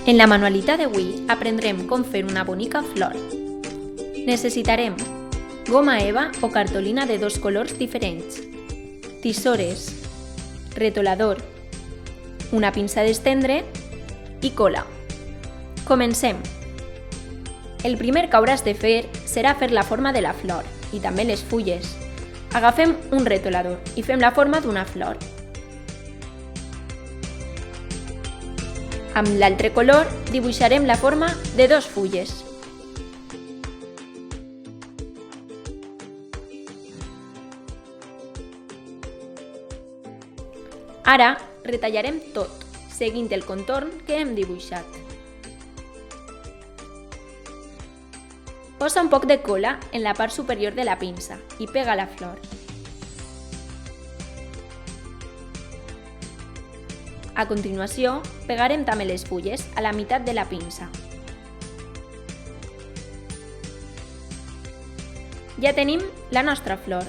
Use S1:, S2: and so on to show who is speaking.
S1: En la manualitat d'avui aprendrem com fer una bonica flor. Necessitarem goma eva o cartolina de dos colors diferents, tisores, retolador, una pinça d'estendre i cola. Comencem! El primer que hauràs de fer serà fer la forma de la flor i també les fulles. Agafem un retolador i fem la forma d'una flor. Amb l'altre color dibuixarem la forma de dos fulles. Ara retallarem tot, seguint el contorn que hem dibuixat. Posa un poc de cola en la part superior de la pinça i pega la flor. A continuació, pegarem també les fulles a la meitat de la pinça. Ja tenim la nostra flor.